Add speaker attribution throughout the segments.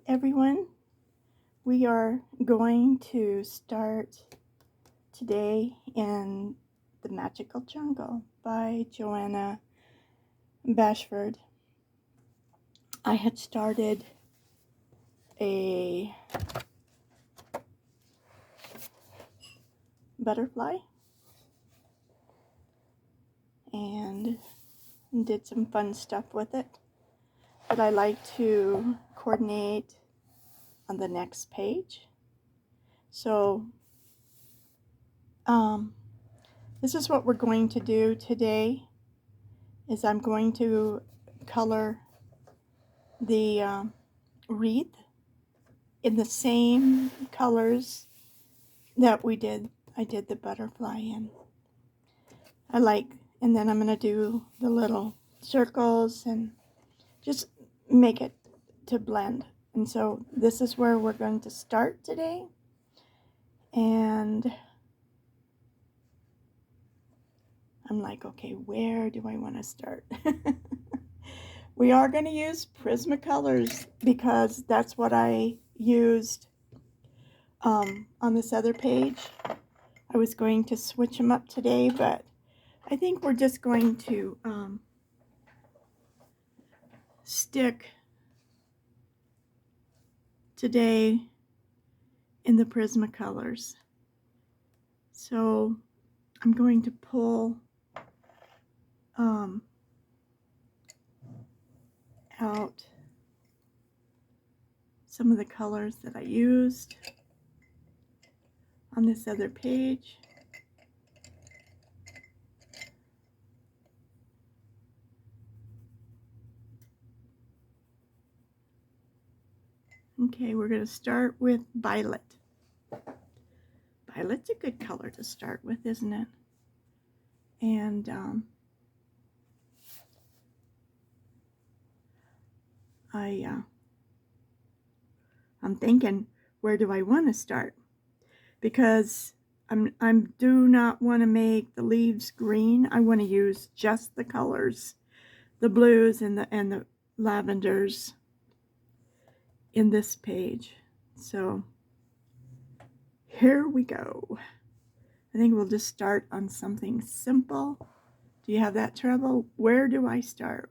Speaker 1: everyone. We are going to start today in The Magical Jungle by Johanna Basford. I had started a butterfly and did some fun stuff with it, but I like to coordinate on the next page. So this is what we're going to do today. Is I'm going to color the wreath in the same colors that I did the butterfly in. And then I'm going to do the little circles and just make it to blend. And so this is where we're going to start today. And I'm like, okay, where do I want to start? We are going to use Prismacolors because that's what I used on this other page. I was going to switch them up today, but I think we're just going to stick today in the Prismacolors. So I'm going to pull out some of the colors that I used on this other page. Okay, we're going to start with violet. Violet's a good color to start with, isn't it? And I'm thinking, where do I want to start? Because I do not want to make the leaves green. I want to use just the colors, the blues and the lavenders in this page. So here we go. I think we'll just start on something simple. Do you have that trouble? Where do I start?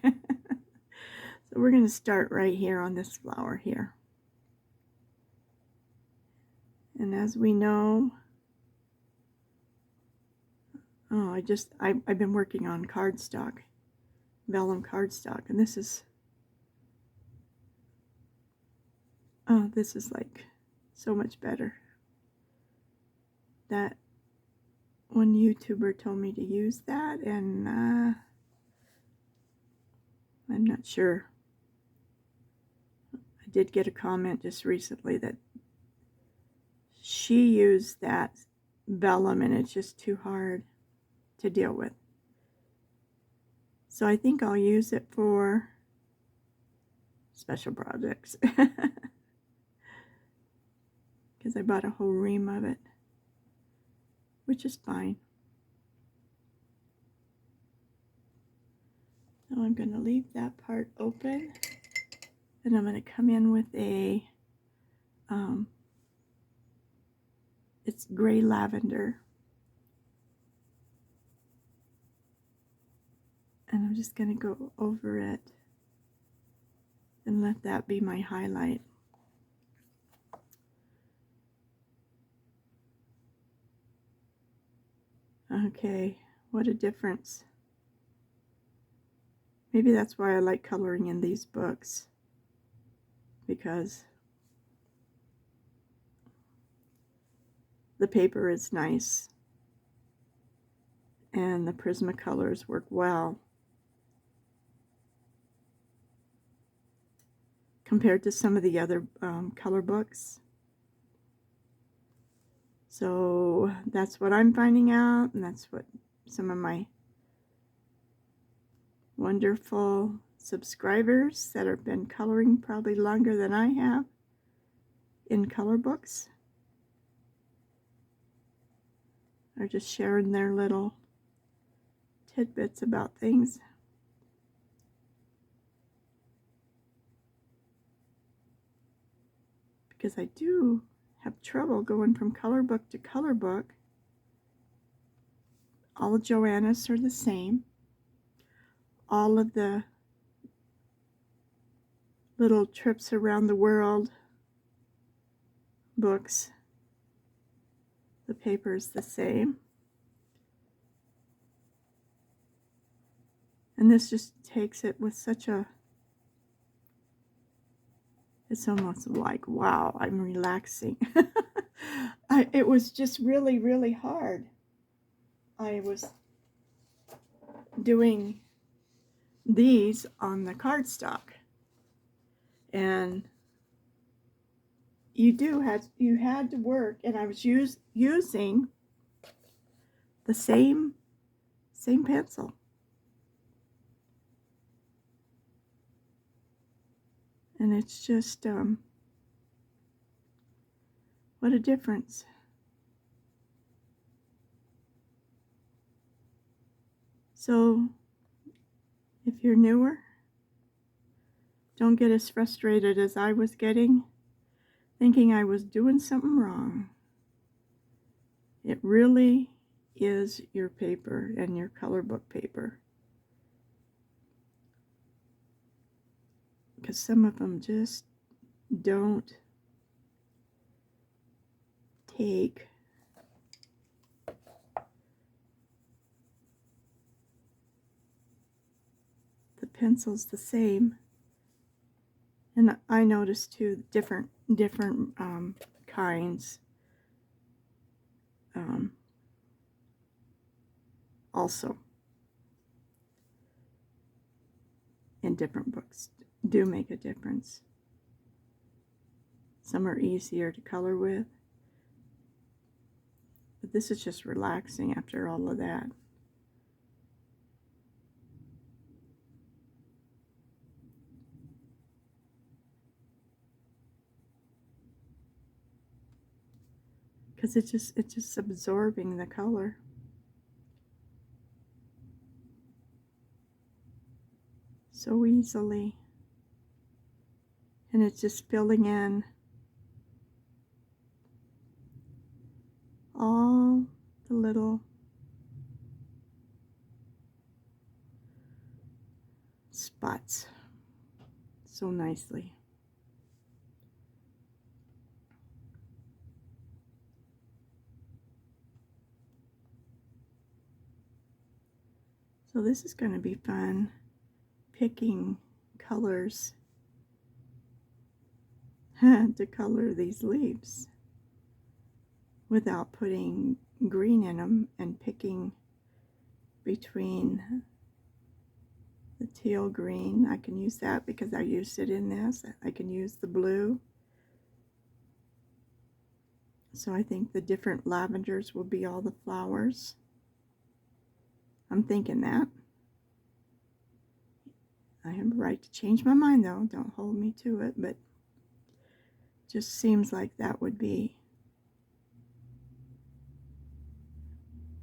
Speaker 1: So we're going to start right here on this flower here. And as we know, I've been working on cardstock, vellum cardstock, and this is like so much better. That one YouTuber told me to use that, and I'm not sure. I did get a comment just recently that she used that vellum and it's just too hard to deal with. So I think I'll use it for special projects because I bought a whole ream of it, which is fine. So I'm going to leave that part open, and I'm going to come in with a it's gray lavender, and I'm just going to go over it and let that be my highlight. Okay, what a difference. Maybe that's why I like coloring in these books, because the paper is nice and the Prismacolors work well compared to some of the other color books. So that's what I'm finding out, and that's what some of my wonderful subscribers that have been coloring probably longer than I have in color books are just sharing their little tidbits about things. because I do have trouble going from color book to color book. All of Johanna's are the same. All of the little trips around the world books, the paper is the same. And this just takes it with such a, it's almost like, wow, I'm relaxing. It was just really, really hard. I was doing these on the cardstock, and you had to work, and I was using the same pencil. And it's just what a difference. So if you're newer, don't get as frustrated as I was getting, thinking I was doing something wrong. It really is your paper and your color book paper. Because some of them just don't take the pencils the same. And I noticed too different kinds also in different books do make a difference. Some are easier to color with, but this is just relaxing after all of that. Because it's just absorbing the color. So easily. And it's just filling in all the little spots so nicely. So this is going to be fun, picking colors to color these leaves without putting green in them, and picking between the teal green. I can use that because I used it in this. I can use the blue. So I think the different lavenders will be all the flowers. I'm thinking that. I have a right to change my mind though. Don't hold me to it, but just seems like that would be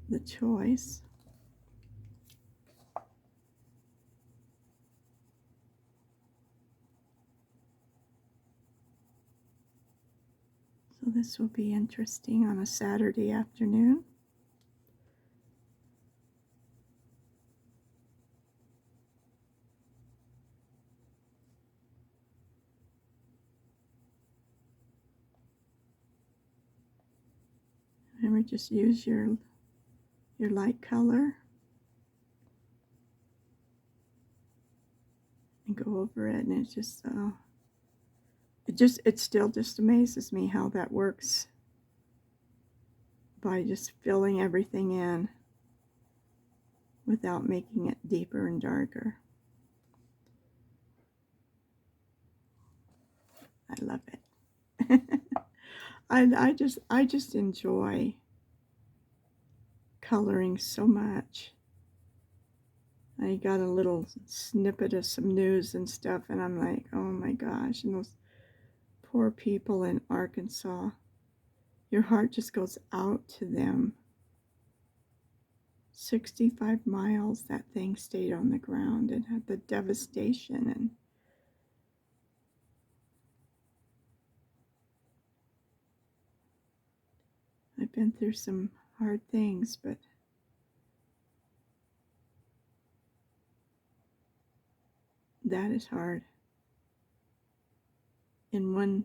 Speaker 1: the choice. So this will be interesting on a Saturday afternoon. Remember, just use your light color and go over it, and it's just it still just amazes me how that works by just filling everything in without making it deeper and darker. I love it. I just enjoy coloring so much. I got a little snippet of some news and stuff, and I'm like, oh my gosh, and those poor people in Arkansas, your heart just goes out to them. 65 miles that thing stayed on the ground, and had the devastation, and been through some hard things, but that is hard. In one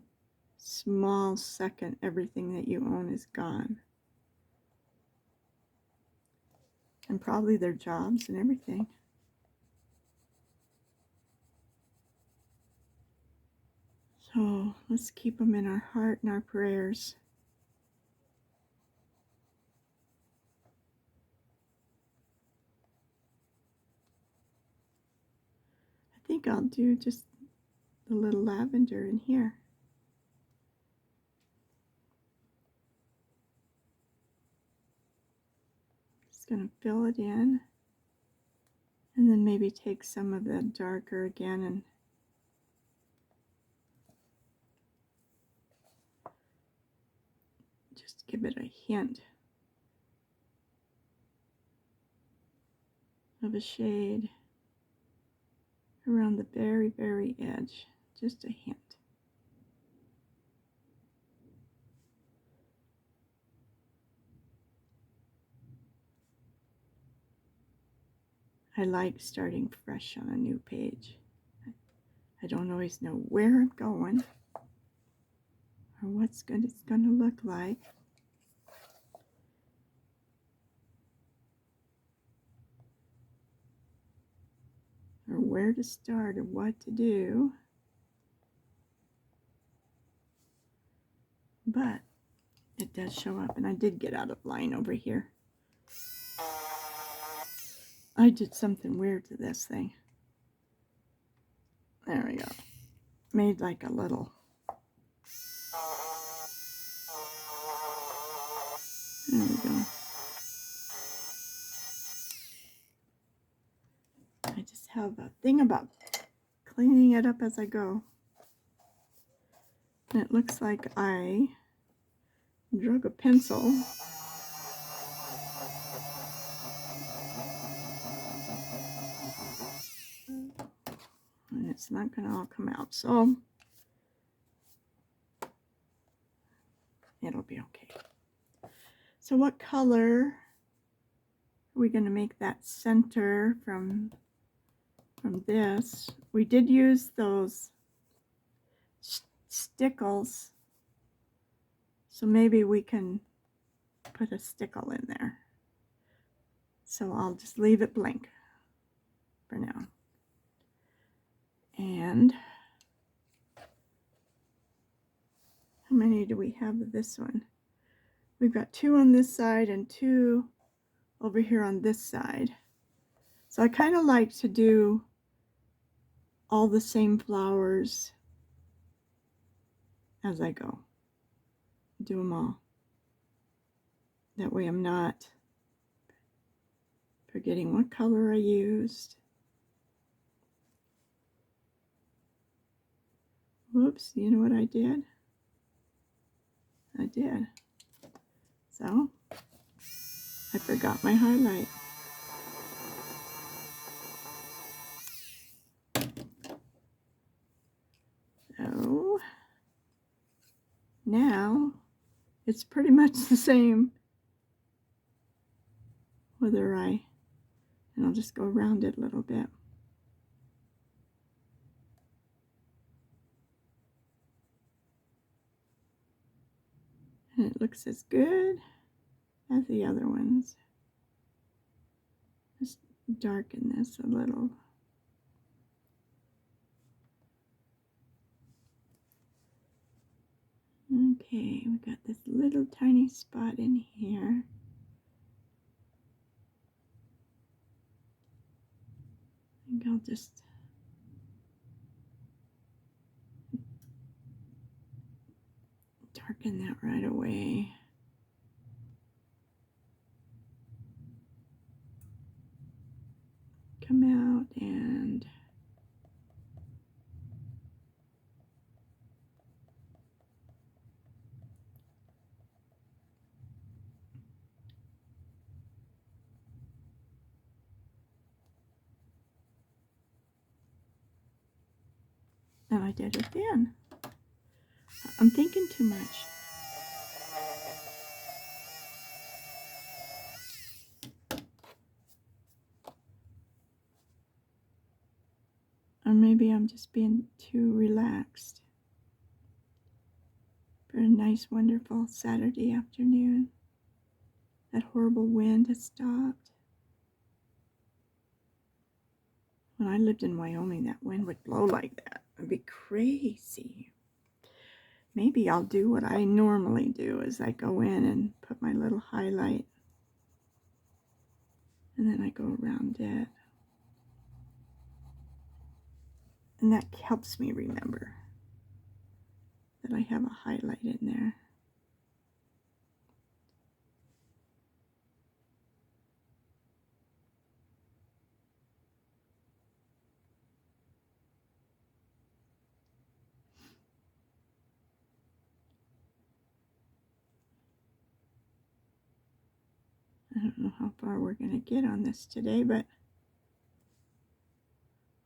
Speaker 1: small second, everything that you own is gone. And probably their jobs and everything. So let's keep them in our heart and our prayers. I think I'll do just the little lavender in here. Just going to fill it in. And then maybe take some of the darker again and just give it a hint of a shade around the very, very edge. Just a hint. I like starting fresh on a new page. I don't always know where I'm going or what's it's going to look like. Or where to start or what to do. But it does show up, and I did get out of line over here. I did something weird to this thing. There we go. Made like a little. There we go. I just have a thing about cleaning it up as I go. And it looks like I drug a pencil and it's not going to all come out, so it'll be okay. So what color are we going to make that center from this? We did use those stickles, so maybe we can put a stickle in there. So I'll just leave it blank for now. And how many do we have of this one? We've got 2 on this side and 2 over here on this side. So I kind of like to do all the same flowers as I go. Do them all. That way I'm not forgetting what color I used. Whoops, you know what I did? I did. So, I forgot my highlight. So, now, it's pretty much the same whether and I'll just go around it a little bit. And it looks as good as the other ones. Just darken this a little. Okay, we got this little tiny spot in here. I think I'll just darken that right away. Come out and I did it again. I'm thinking too much. Maybe I'm just being too relaxed for a nice, wonderful Saturday afternoon. That horrible wind has stopped. When I lived in Wyoming, that wind would blow like that. It'd be crazy. Maybe I'll do what I normally do, is I go in and put my little highlight, and then I go around it. And that helps me remember that I have a highlight in there. I don't know how far we're going to get on this today, but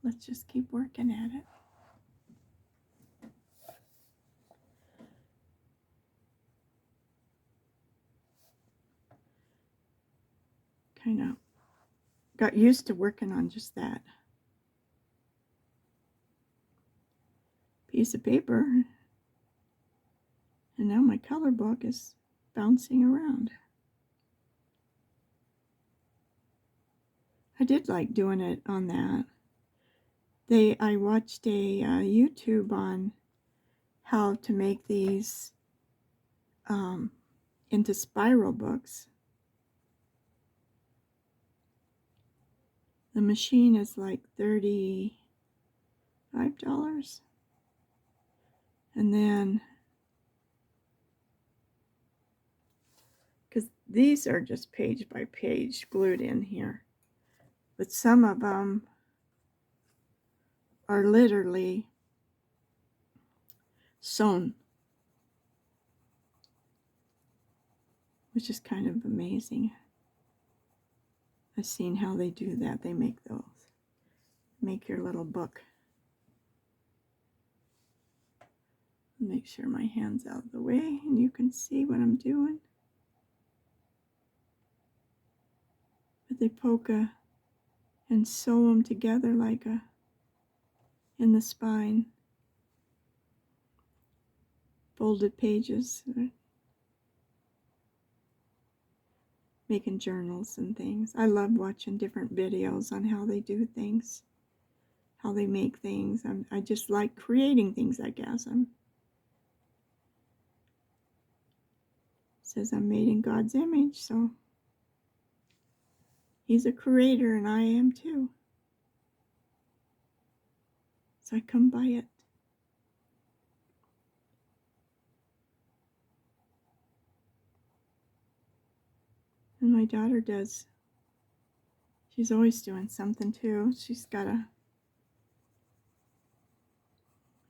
Speaker 1: let's just keep working at it. Kind of got used to working on just that piece of paper, and now my color book is bouncing around. I did like doing it on that. I watched a YouTube on how to make these into spiral books. The machine is like $35. And then, because these are just page by page glued in here, but some of them are literally sewn, which is kind of amazing. I've seen how they do that. They make those. Make your little book. Make sure my hand's out of the way and you can see what I'm doing. But they poke and sew them together like in the spine. Folded pages. Making journals and things. I love watching different videos on how they do things, how they make things. I just like creating things, I guess. It says I'm made in God's image, so He's a creator and I am too. So I come by it. And my daughter does. She's always doing something too. She's got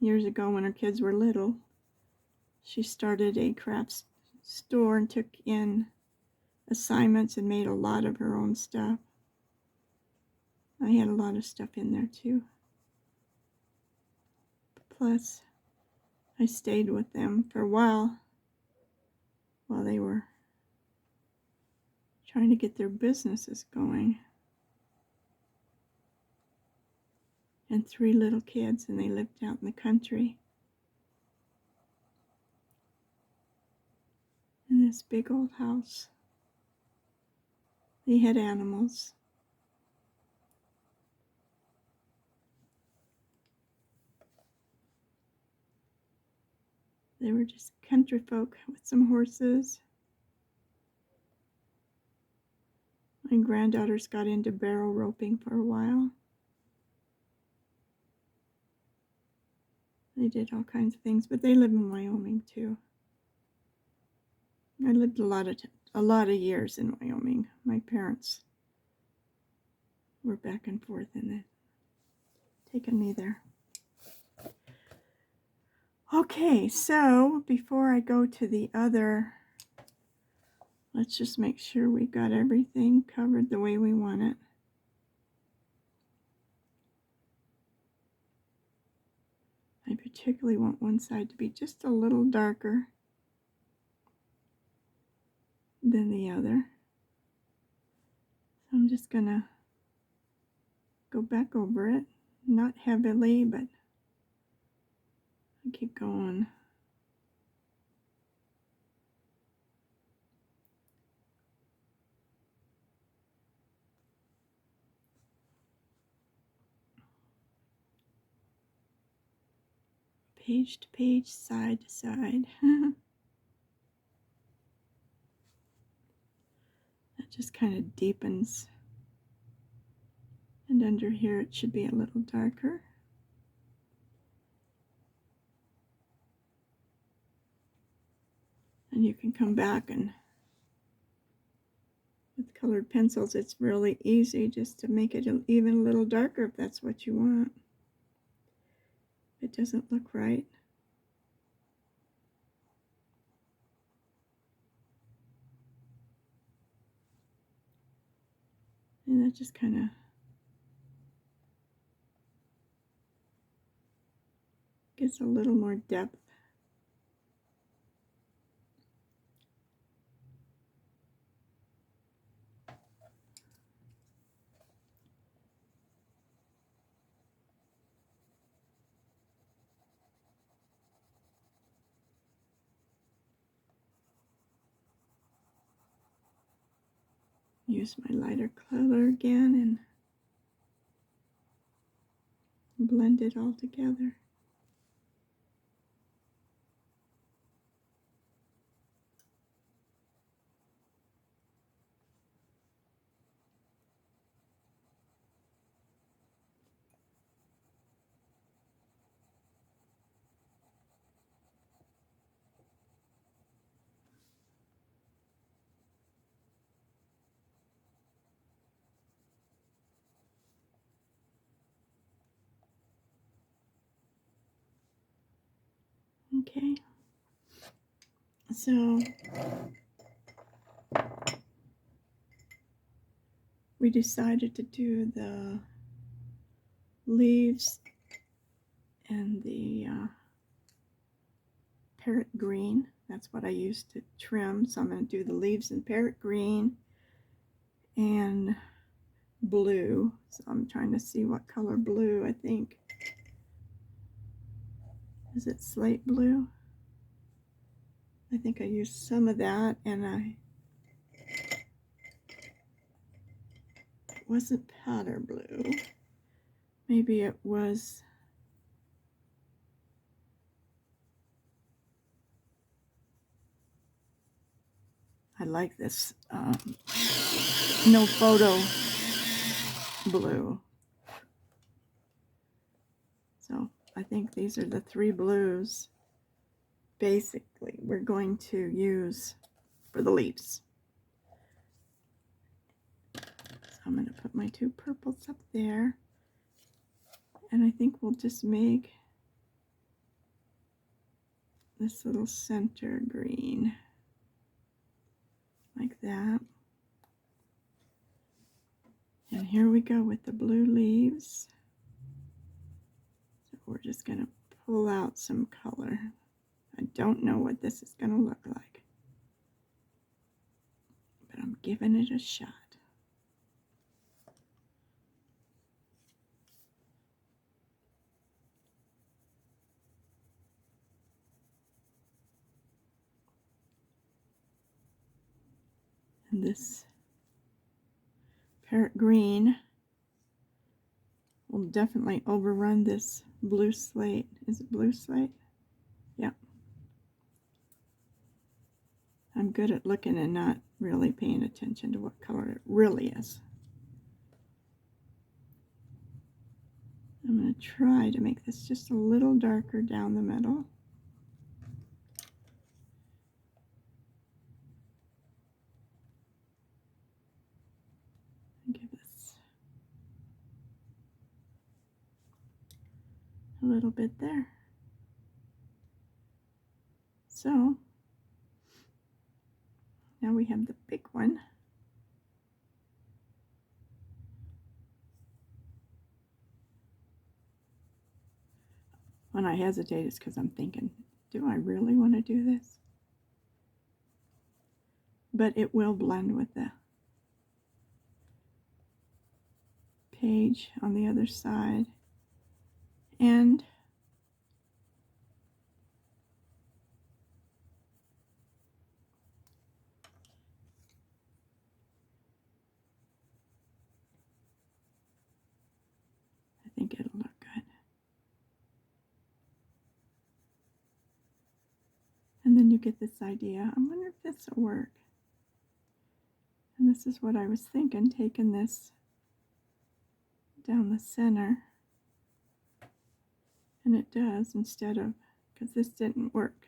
Speaker 1: years ago when her kids were little, she started a craft store and took in assignments and made a lot of her own stuff. I had a lot of stuff in there too. Plus, I stayed with them for a while they were trying to get their businesses going. And 3 little kids, and they lived out in the country. In this big old house. They had animals. They were just country folk with some horses. My granddaughters got into barrel roping for a while. They did all kinds of things, but they live in Wyoming too. I lived a lot of years in Wyoming. My parents were back and forth in it, taking me there. Okay, so before I go to the other, let's just make sure we got everything covered the way we want it. I particularly want one side to be just a little darker than the other. So I'm just gonna go back over it not heavily, but I keep going. Page to page, side to side. That just kind of deepens. And under here it should be a little darker. And you can come back, and with colored pencils it's really easy just to make it even a little darker if that's what you want. It doesn't look right. And that just kind of gives a little more depth. Use my lighter color again and blend it all together. Okay, so we decided to do the leaves and the parrot green. That's what I used to trim. So I'm going to do the leaves in parrot green and blue. So I'm trying to see what color blue. I think, is it slate blue? I think I used some of that, and it wasn't powder blue. Maybe it was, I like this no photo blue. So I think these are the three blues basically we're going to use for the leaves. So I'm going to put my two purples up there, and I think we'll just make this little center green like that. And here we go with the blue leaves. So we're just going to pull out some color. I don't know what this is going to look like, but I'm giving it a shot. And this parrot green will definitely overrun this blue slate. Is it blue slate? Yeah. I'm good at looking and not really paying attention to what color it really is. I'm going to try to make this just a little darker down the middle. Give this a little bit there. So now we have the big one. When I hesitate, it's because I'm thinking, do I really want to do this? But it will blend with the page on the other side. end. I think it'll look good. And then you get this idea. I wonder if this will work. And this is what I was thinking, taking this down the center. And it does, instead of, because this didn't work.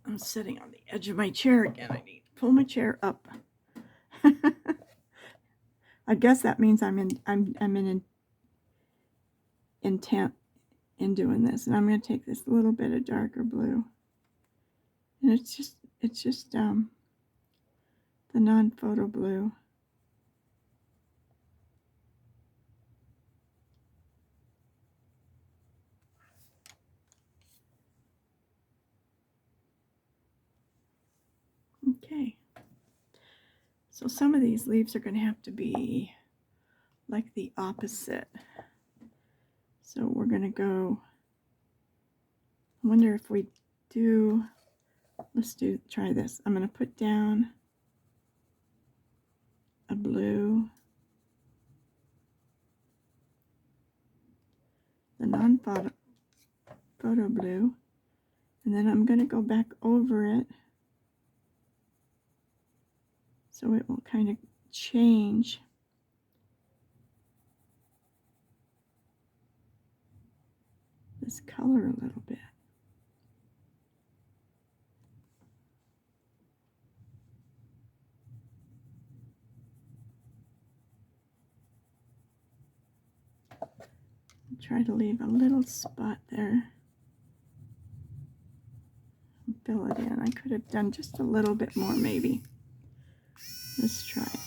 Speaker 1: I'm sitting on the edge of my chair again. I need to pull my chair up. I guess that means I'm in intent in doing this. And I'm going to take this little bit of darker blue. And it's just the non-photo blue. Okay. So some of these leaves are going to have to be like the opposite. So we're going to go, I wonder if we do, try this. I'm going to put down a blue, the non-photo blue, and then I'm going to go back over it so it will kind of change this color a little bit. Try to leave a little spot there. Fill it in. I could have done just a little bit more maybe. Let's try it.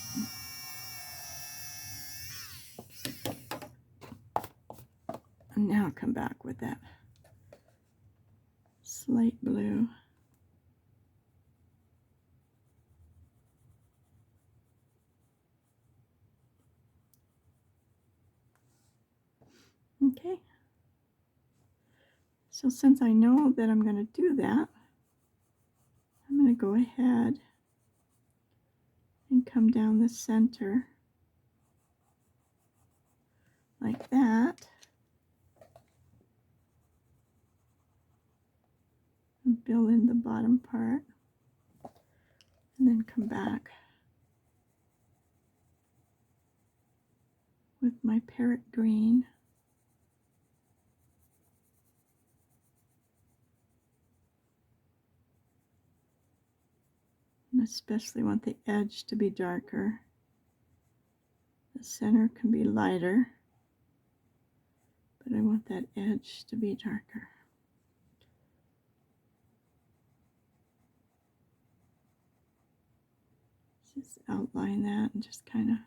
Speaker 1: And now come back with that slate blue. Okay. So since I know that I'm going to do that, I'm going to go ahead and come down the center like that. And fill in the bottom part. And then come back with my parrot green. And especially want the edge to be darker. The center can be lighter, but I want that edge to be darker. Just outline that and just kind of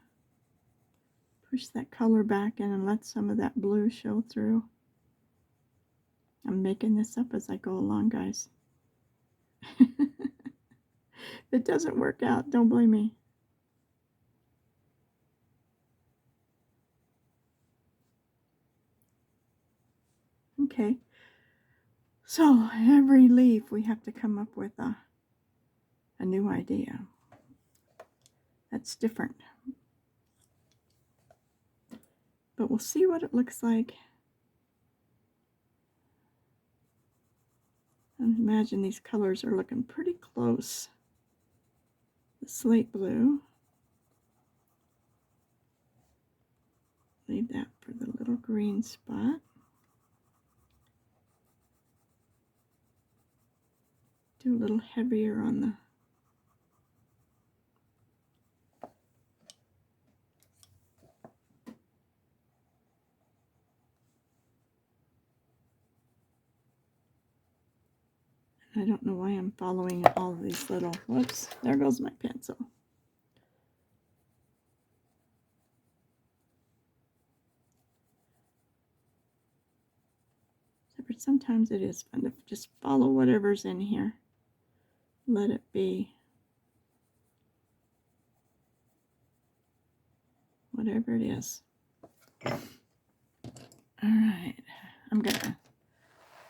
Speaker 1: push that color back in and let some of that blue show through. I'm making this up as I go along, guys. If it doesn't work out, don't blame me. Okay, so every leaf we have to come up with a new idea that's different. But we'll see what it looks like. I imagine these colors are looking pretty close. The slate blue. Leave that for the little green spot. Do a little heavier on the I don't know why I'm following all of these little, whoops, there goes my pencil. But sometimes it is fun to just follow whatever's in here. Let it be. whatever it is. All right, I'm gonna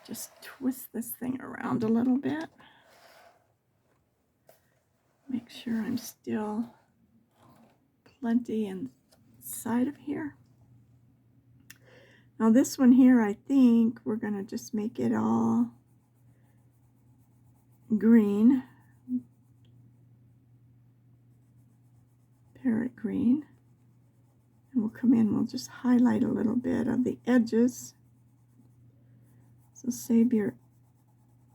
Speaker 1: just twist this thing around a little bit. Make sure I'm still plenty inside of here. Now this one here, I think we're gonna just make it all green, parrot green. And we'll come in, we'll just highlight a little bit of the edges. So save your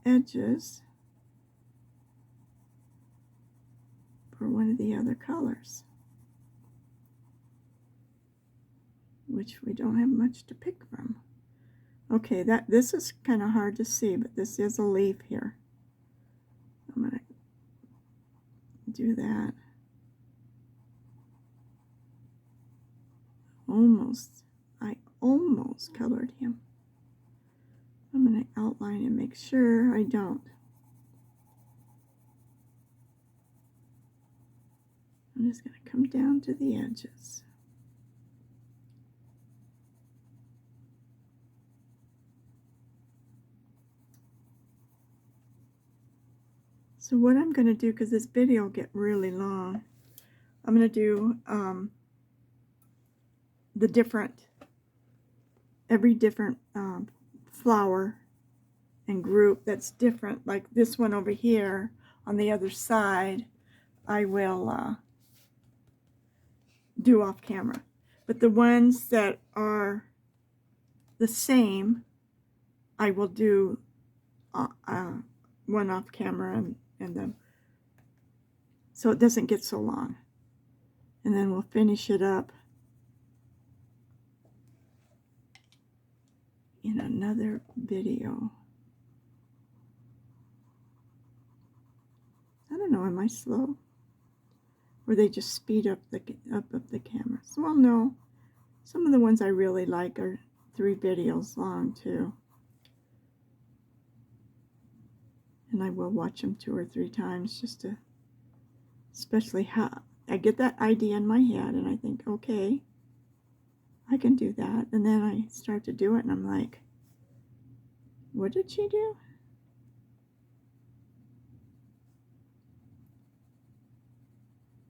Speaker 1: edges for one of the other colors, which we don't have much to pick from. Okay, this is kind of hard to see, but this is a leaf here. I'm going to do that. I almost colored him. I'm going to outline and make sure I don't. I'm just going to come down to the edges. So what I'm going to do, because this video will get really long, I'm going to do every different flower and group that's different. Like this one over here on the other side, I will do off camera. But the ones that are the same, I will do one off camera and then, so it doesn't get so long. And then we'll finish it up in another video. I don't know, am I slow? Or they just speed up the cameras? Well, no. Some of the ones I really like are 3 videos long too. And I will watch them 2 or 3 times just to, especially how I get that idea in my head and I think, okay, I can do that. And then I start to do it and I'm like, what did she do?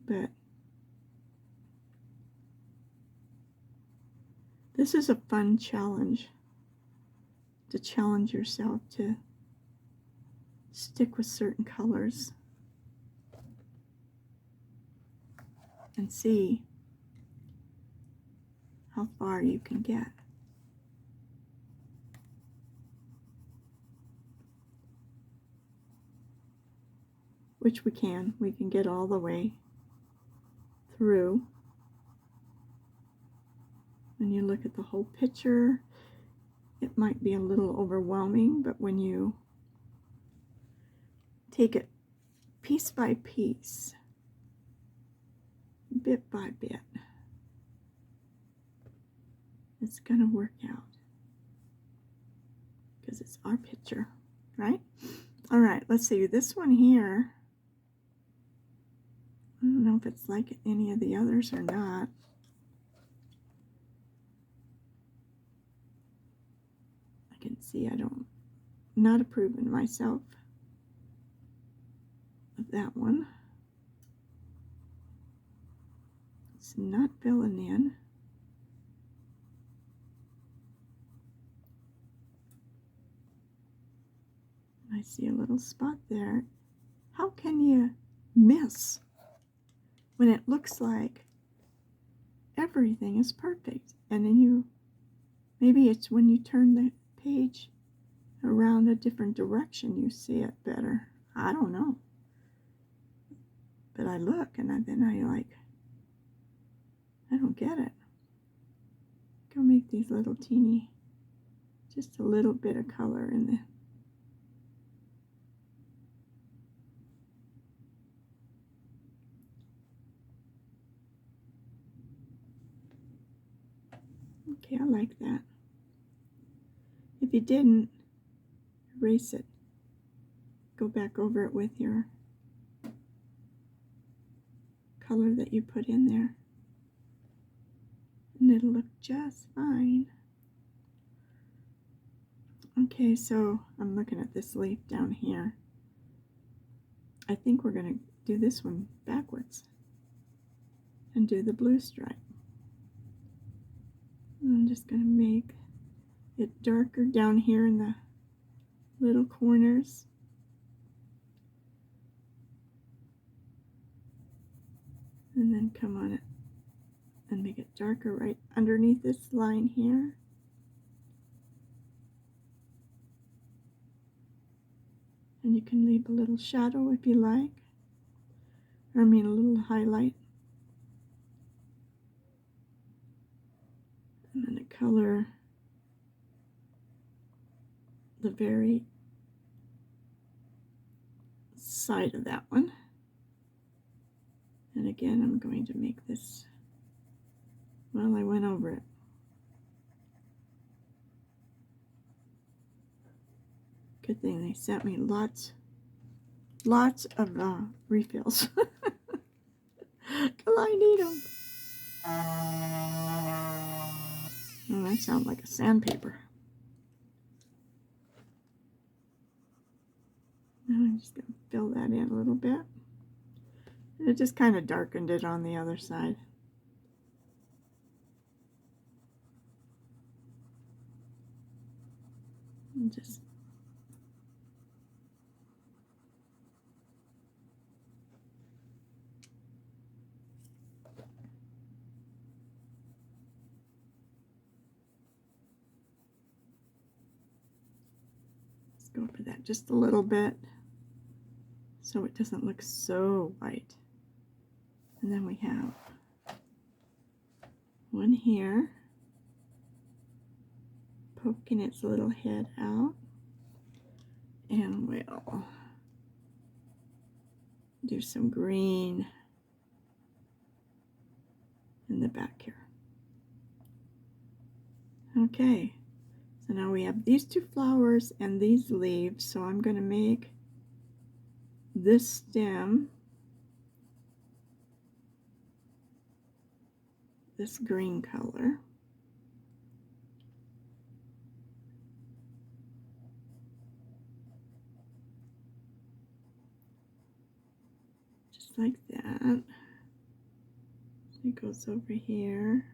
Speaker 1: But this is a fun challenge, to challenge yourself to stick with certain colors and see how far you can get. Which we can get all the way through. When you look at the whole picture, it might be a little overwhelming, but when you take it piece by piece, bit by bit, it's going to work out. Because it's our picture, right? All right, let's see. This one here, I don't know if it's like any of the others or not. I can see not approving myself of that one. It's not filling in. I see a little spot there. How can you miss when it looks like everything is perfect? And then maybe it's when you turn the page around a different direction you see it better. I don't know. But I look and then I don't get it. Go make these little teeny, just a little bit of color in the Okay, I like that. If you didn't, erase it. Go back over it with your color that you put in there. it'll look just fine. Okay, so I'm looking at this leaf down here. I think we're going to do this one backwards and do the blue stripe. I'm just going to make it darker down here in the little corners. And then come on it and make it darker right underneath this line here. And you can leave a little shadow if you like, or I mean a little highlight. And then color the very side of that one. And again, I'm going to make this, well, I went over it. Good thing they sent me lots of refills. Because I need them. Oh, that sounds like a sandpaper. Now I'm just going to fill that in a little bit. And it just kind of darkened it on the other side. And just let's go over that just a little bit so it doesn't look so white. And then we have one here poking its little head out, and we'll do some green in the back here. Okay, so now we have these two flowers and these leaves, so I'm going to make this stem this green color. Just like that. It goes over here.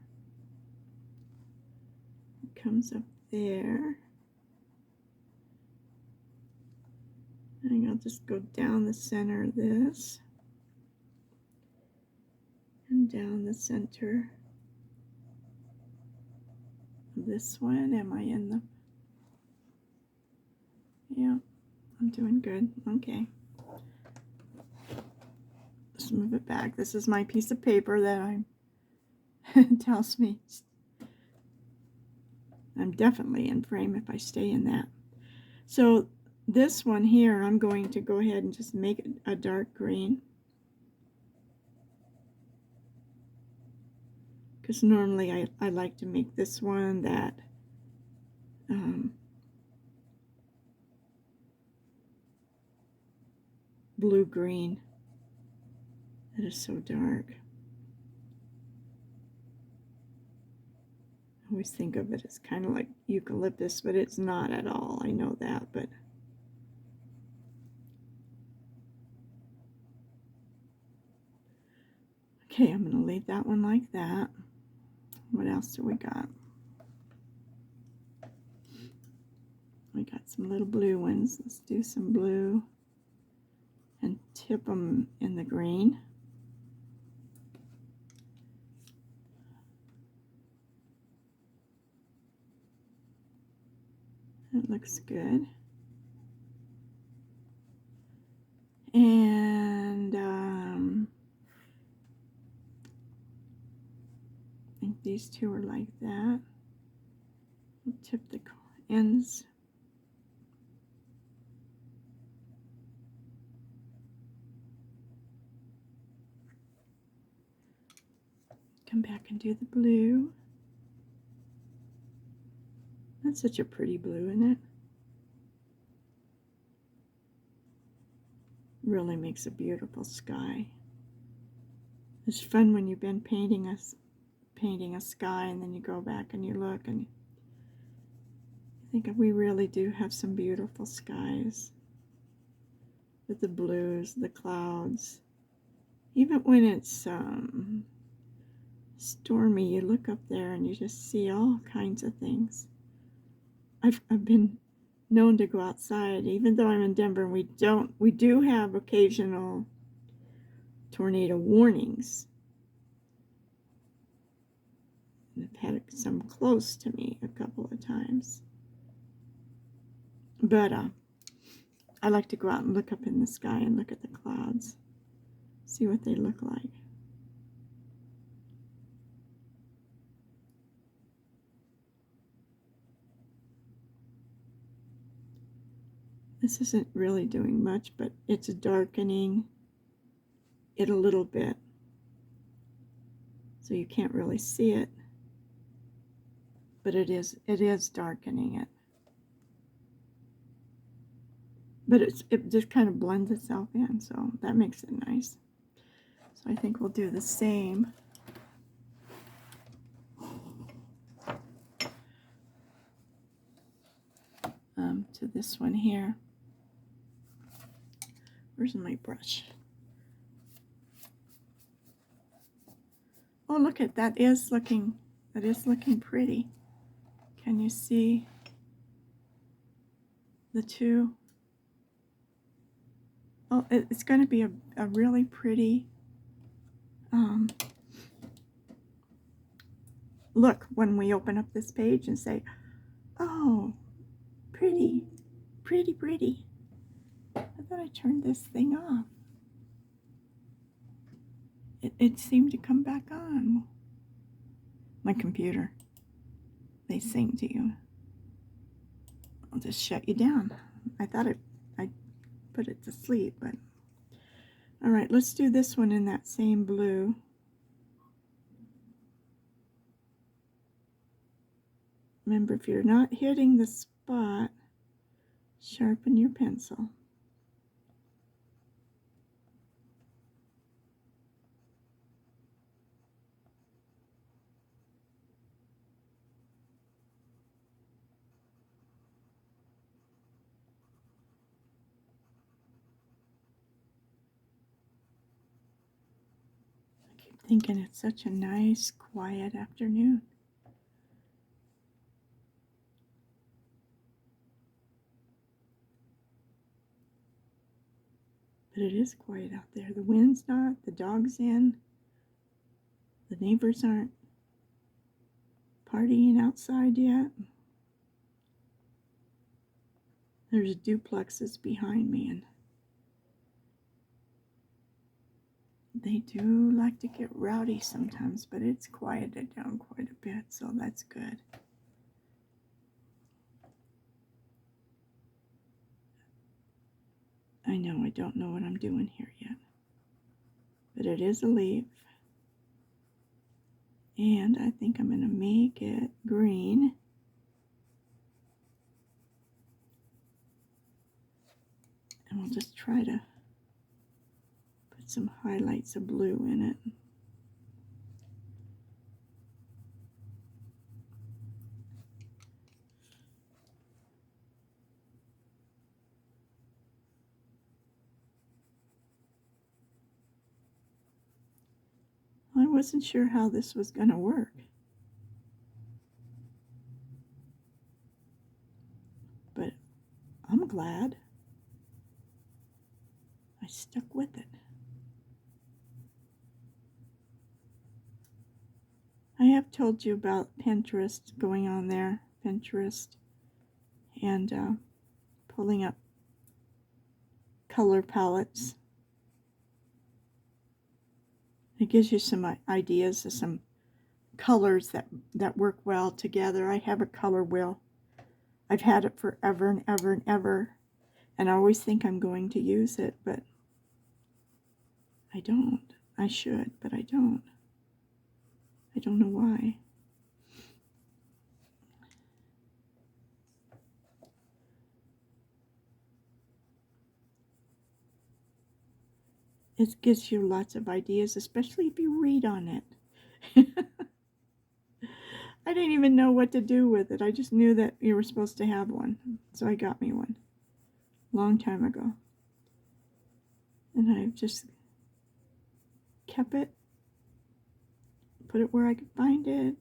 Speaker 1: It comes up there. And I'll just go down the center of this. And down the center of this one. Am I in the... Yeah, I'm doing good. Okay. Just move it back. This is my piece of paper that tells me I'm definitely in frame if I stay in that. So this one here, I'm going to go ahead and just make it a dark green. Because normally I like to make this one that blue-green. That is so dark. I always think of it as kind of like eucalyptus, but it's not at all. I know that, but okay, I'm going to leave that one like that. What else do we got? We got some little blue ones. Let's do some blue and tip them in the green. That looks good. And I think these two are like that. We'll tip the ends. Come back and do the blue. That's such a pretty blue, isn't it? Really makes a beautiful sky. It's fun when you've been painting painting a sky, and then you go back and you look, and I think we really do have some beautiful skies with the blues, the clouds. Even when it's stormy, you look up there and you just see all kinds of things. I've been known to go outside, even though I'm in Denver. We do have occasional tornado warnings. I've had some close to me a couple of times. But I like to go out and look up in the sky and look at the clouds, see what they look like. This isn't really doing much, but it's darkening it a little bit, so you can't really see it, but it is darkening it. But it just kind of blends itself in, so that makes it nice. So I think we'll do the same. To this one here. Where's my brush? Oh, look at that! Is looking pretty. Can you see the two? Oh, it's going to be a really pretty look when we open up this page and say, oh, pretty, pretty, pretty. I thought I turned this thing off. It seemed to come back on. My computer. They sing to you. I'll just shut you down. I thought I put it to sleep, but all right, let's do this one in that same blue. Remember, if you're not hitting the spot, sharpen your pencil. I keep thinking it's such a nice, quiet afternoon. But it is quiet out there. The wind's not, the dog's in, the neighbors aren't partying outside yet. There's duplexes behind me, and they do like to get rowdy sometimes, but it's quieted down quite a bit, so that's good. I know I don't know what I'm doing here yet, but it is a leaf, and I think I'm going to make it green. And we'll just try to put some highlights of blue in it. I wasn't sure how this was going to work. But I'm glad I stuck with it. I have told you about Pinterest, going on there, Pinterest, and pulling up color palettes. It gives you some ideas of some colors that work well together. I have a color wheel. I've had it forever and ever and ever, and I always think I'm going to use it, but I don't. I should, but I don't. I don't know why. It gives you lots of ideas, especially if you read on it. I didn't even know what to do with it. I just knew that you were supposed to have one. So I got me one a long time ago. And I've just kept it, put it where I could find it,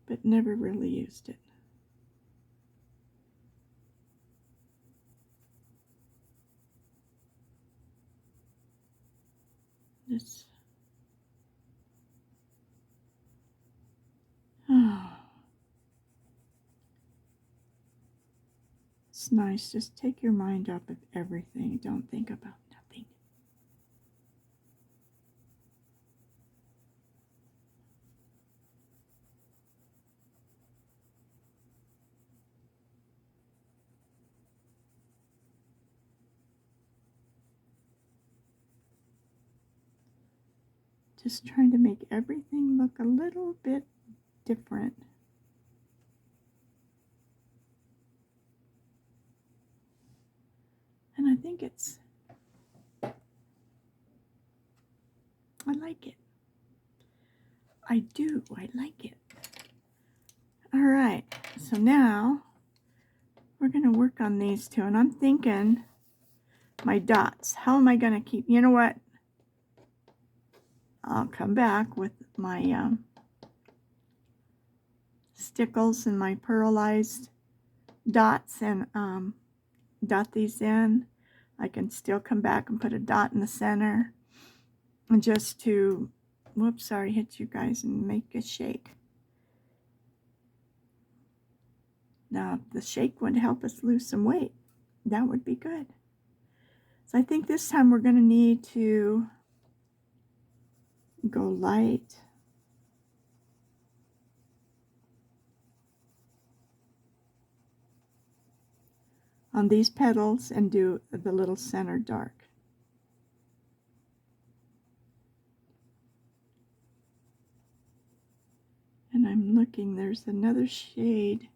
Speaker 1: but never really used it. This. Oh, it's nice. Just take your mind off of everything. Don't think about nothing. Just trying to make everything look a little bit different. And I think I like it. I do, I like it. All right, so now we're gonna work on these two, and I'm thinking my dots. How am I gonna keep, you know what? I'll come back with my stickles and my pearlized dots and dot these in. I can still come back and put a dot in the center, and just to, whoops, sorry, hit you guys, and make a shake. Now, if the shake would help us lose some weight, that would be good. So I think this time we're going to need to go light on these petals and do the little center dark. And I'm looking, there's another shade,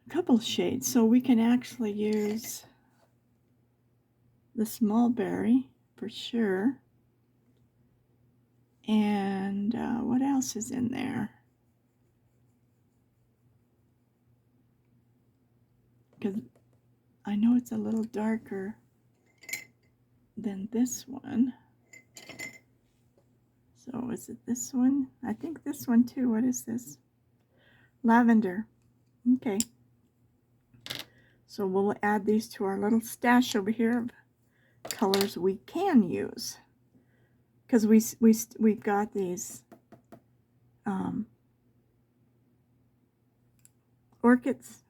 Speaker 1: a couple shades, so we can actually use the small berry for sure. And what else is in there? Because I know it's a little darker than this one. So is it this one? I think this one too. What is this? Lavender. Okay. So we'll add these to our little stash over here of colors we can use. Because we've got these orchids.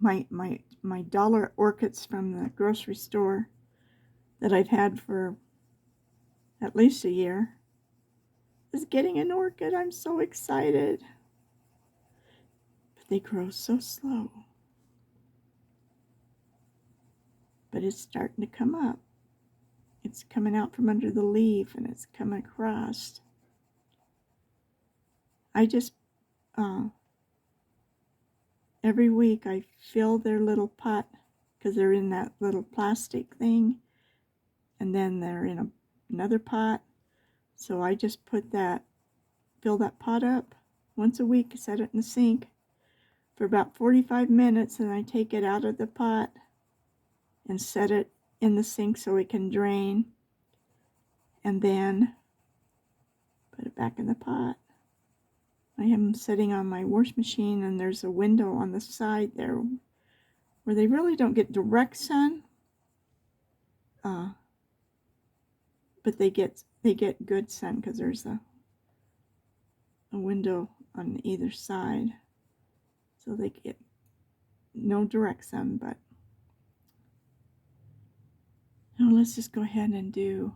Speaker 1: My dollar orchids from the grocery store that I've had for at least a year is getting an orchid. I'm so excited. But they grow so slow. But it's starting to come up. It's coming out from under the leaf and it's coming across. I just, every week I fill their little pot because they're in that little plastic thing. And then they're in another pot. So I just fill that pot up once a week, set it in the sink for about 45 minutes, and I take it out of the pot and set it in the sink so it can drain, and then put it back in the pot. I have them sitting on my wash machine, and there's a window on the side there where they really don't get direct sun, but they get good sun because there's a window on either side, so they get no direct sun. But now let's just go ahead and do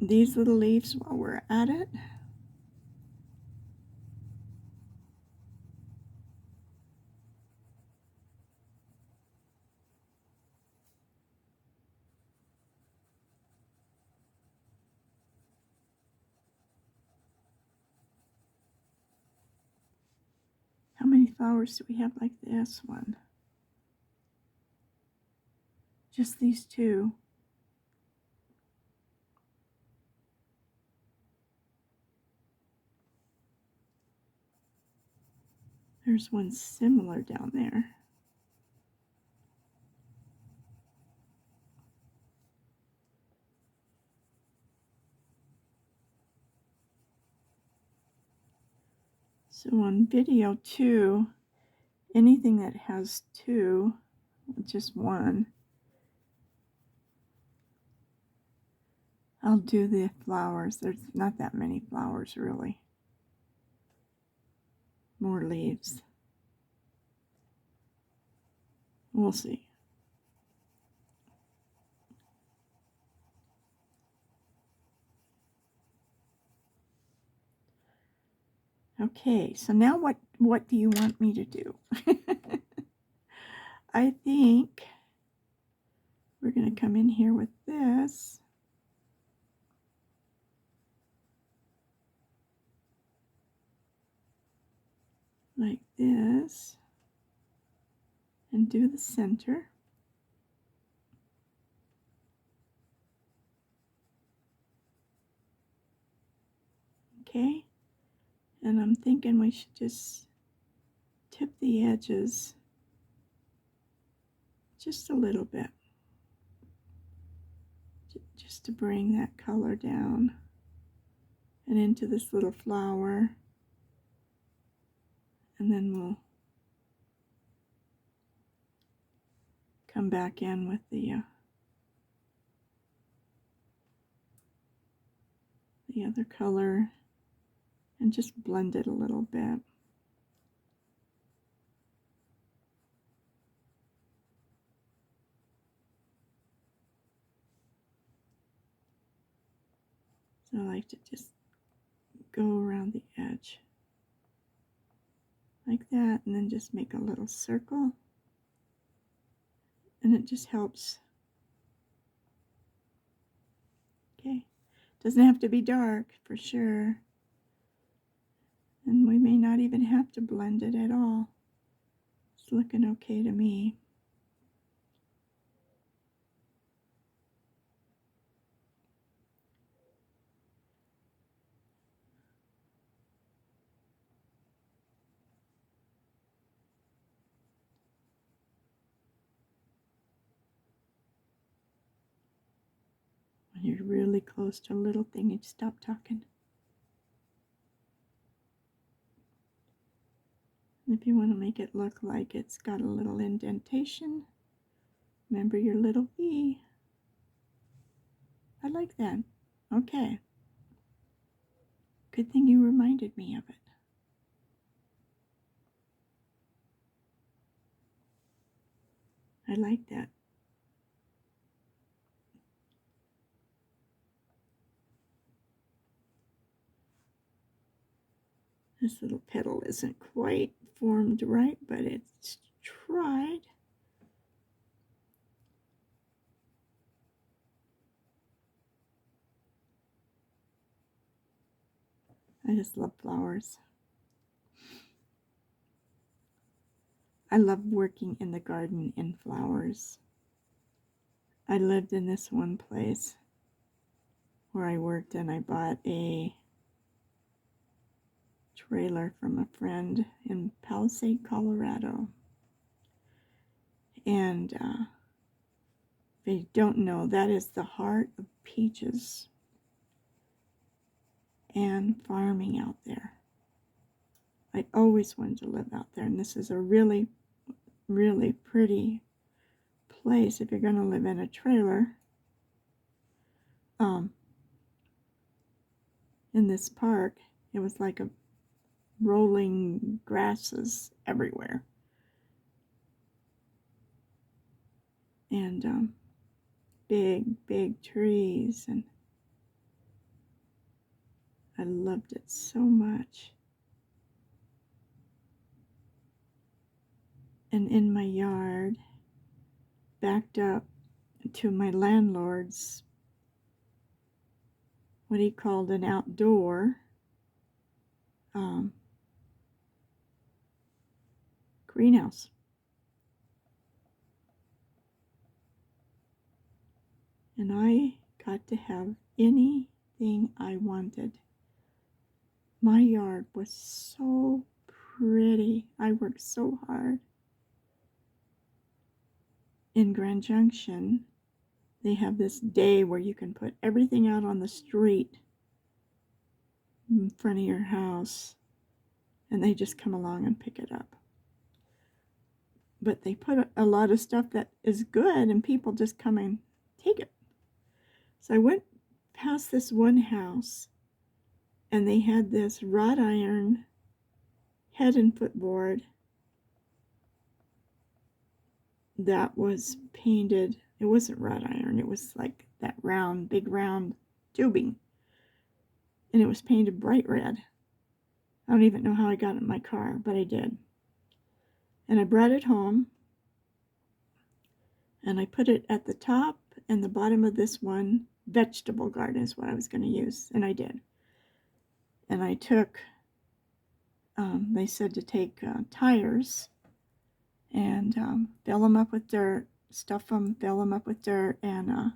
Speaker 1: these little leaves while we're at it. How many flowers do we have like this one? Just these two. There's one similar down there. So on video 2, anything that has 2, just 1, I'll do the flowers. There's not that many flowers really. More leaves. We'll see. Okay, so now what do you want me to do? I think we're going to come in here with this. Like this. And do the center. Okay. And I'm thinking we should just tip the edges just a little bit. Just to bring that color down and into this little flower. And then we'll come back in with the other color and just blend it a little bit. So I like to just go around the edge like that, and then just make a little circle, and it just helps. Okay, doesn't have to be dark for sure, and we may not even have to blend it at all. It's looking okay to me. When you're really close to a little thing, you stop talking. And if you want to make it look like it's got a little indentation, remember your little V. I like that. Okay. Good thing you reminded me of it. I like that. This little petal isn't quite formed right, but it's tried. I just love flowers. I love working in the garden in flowers. I lived in this one place where I worked, and I bought a trailer from a friend in Palisade, Colorado. And if you don't know, that is the heart of peaches and farming out there. I always wanted to live out there, and this is a really, really pretty place if you're going to live in a trailer. In this park, it was like a rolling grasses everywhere. And big trees, and I loved it so much. And in my yard, backed up to my landlord's, what he called an outdoor greenhouse. And I got to have anything I wanted. My yard was so pretty. I worked so hard. In Grand Junction, they have this day where you can put everything out on the street in front of your house, and they just come along and pick it up. But they put a lot of stuff that is good, and people just come and take it. So I went past this one house, and they had this wrought iron head and footboard that was painted. It wasn't wrought iron, it was like that round, big round tubing. And it was painted bright red. I don't even know how I got it in my car, but I did. And I brought it home, and I put it at the top and the bottom of this one vegetable garden is what I was going to use, and I did. And I took, they said to take tires and fill them up with dirt, stuff them, fill them up with dirt, and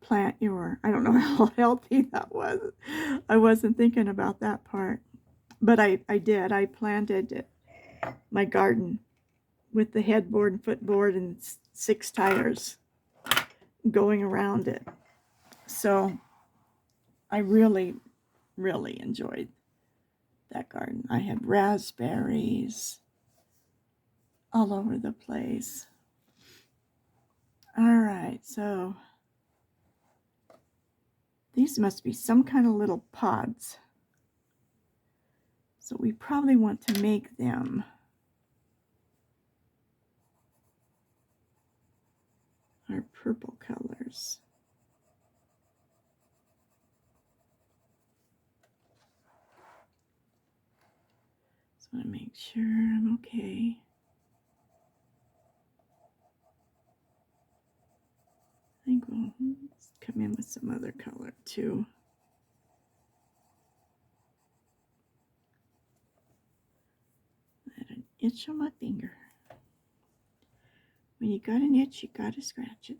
Speaker 1: plant your, I don't know how healthy that was. I wasn't thinking about that part. But I did. I planted my garden with the headboard and footboard and 6 tires going around it. So I really, really enjoyed that garden. I had raspberries all over the place. All right, so these must be some kind of little pods. So we probably want to make them our purple colors. Just want to make sure I'm okay. I think we'll come in with some other color too. I had an itch on my finger. When you got an itch, you gotta scratch it.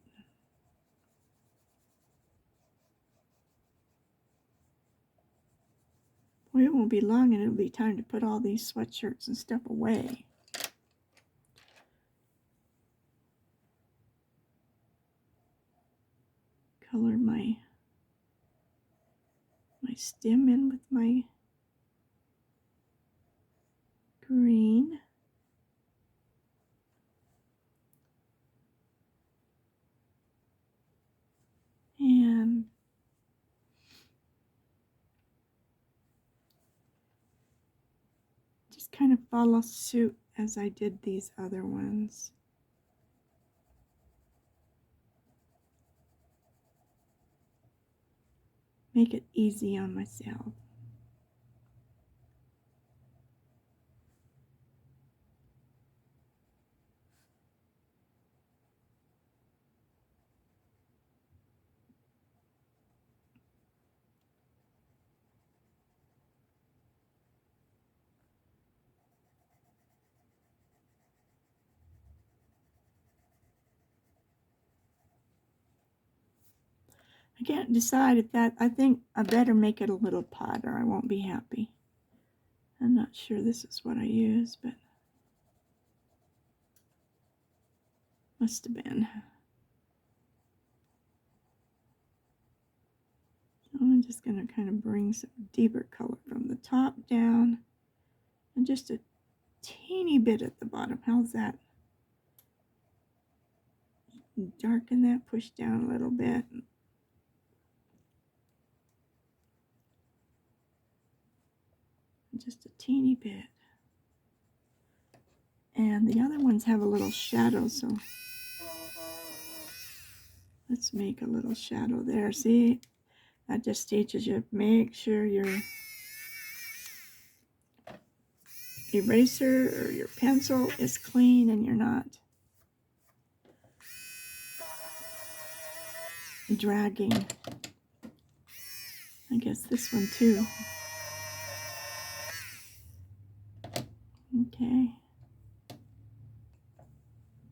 Speaker 1: Well, it won't be long and it'll be time to put all these sweatshirts and stuff away. Color my stem in with my green. And just kind of follow suit as I did these other ones. Make it easy on myself. I can't decide if that, I think I better make it a little pot or I won't be happy. I'm not sure this is what I use, but must have been. So I'm just going to kind of bring some deeper color from the top down and just a teeny bit at the bottom. How's that? Darken that, push down a little bit. Just a teeny bit. And the other ones have a little shadow, so let's make a little shadow there. See, that just teaches you, make sure your eraser or your pencil is clean and you're not dragging. I guess this one too. Okay.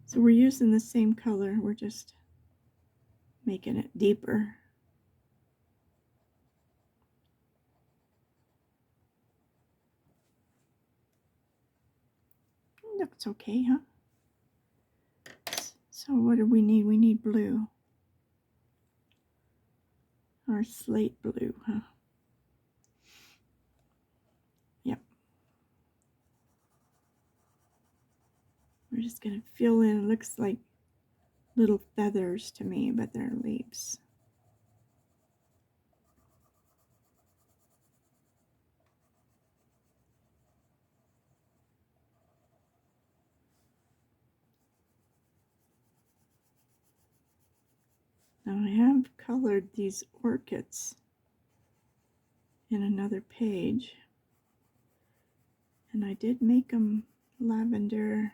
Speaker 1: So we're using the same color, we're just making it deeper. looks okay, huh? So what do we need? We need blue. Or slate blue, huh? Yep. We're just going to fill in. It looks like little feathers to me, but they're leaves. Now I have colored these orchids in another page, and I did make them lavender.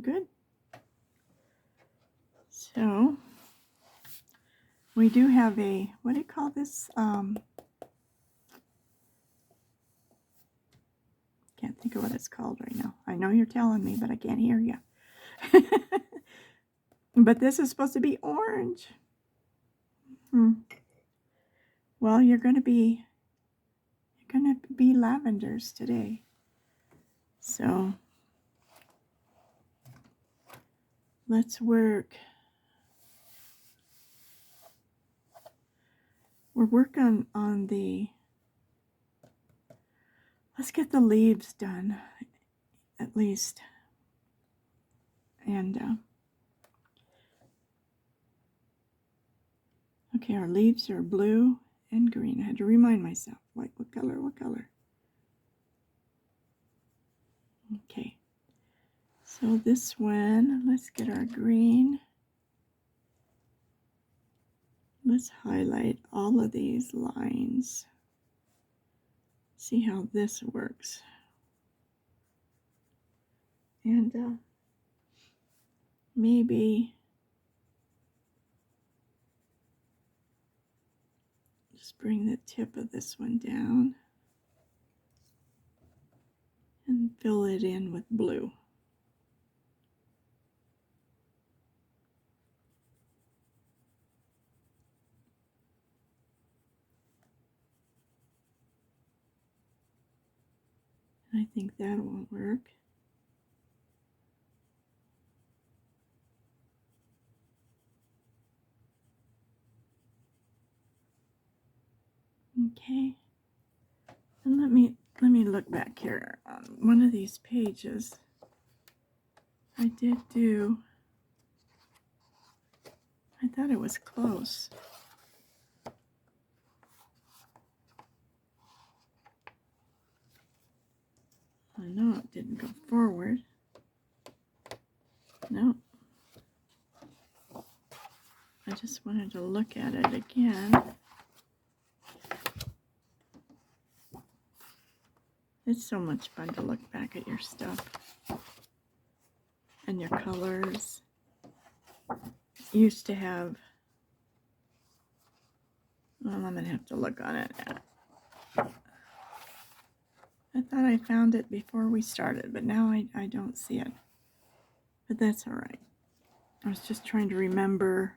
Speaker 1: Good. So we do have a, what do you call this? Can't think of what it's called right now. I know you're telling me, but I can't hear you. But this is supposed to be orange. Well, you're gonna be lavenders today. So let's work. We're working on the, let's get the leaves done at least. And okay, our leaves are blue and green. I had to remind myself, like, what color, what color? Okay, so this one, let's get our green. Let's highlight all of these lines. See how this works. And maybe just bring the tip of this one down and fill it in with blue. I think that won't work. Okay, and let me look back here on one of these pages. I did do, I thought it was close. I know it didn't go forward. No. I just wanted to look at it again. It's so much fun to look back at your stuff and your colors. Used to have, well, I'm going to have to look on it. I thought I found it before we started, but now I don't see it. But that's all right. I was just trying to remember.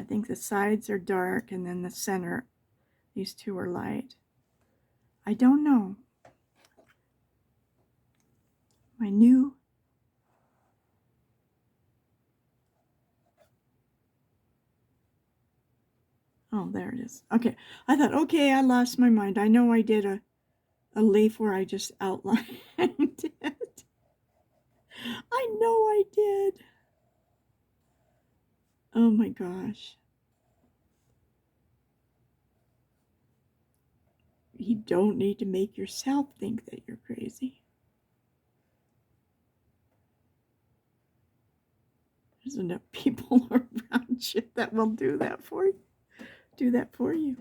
Speaker 1: I think the sides are dark and then the center, these two are light. I don't know. My new oh, there it is. Okay. I thought, okay, I lost my mind. I know I did a leaf where I just outlined it. I know I did. Oh my gosh. You don't need to make yourself think that you're crazy. There's enough people around you that will do that for you.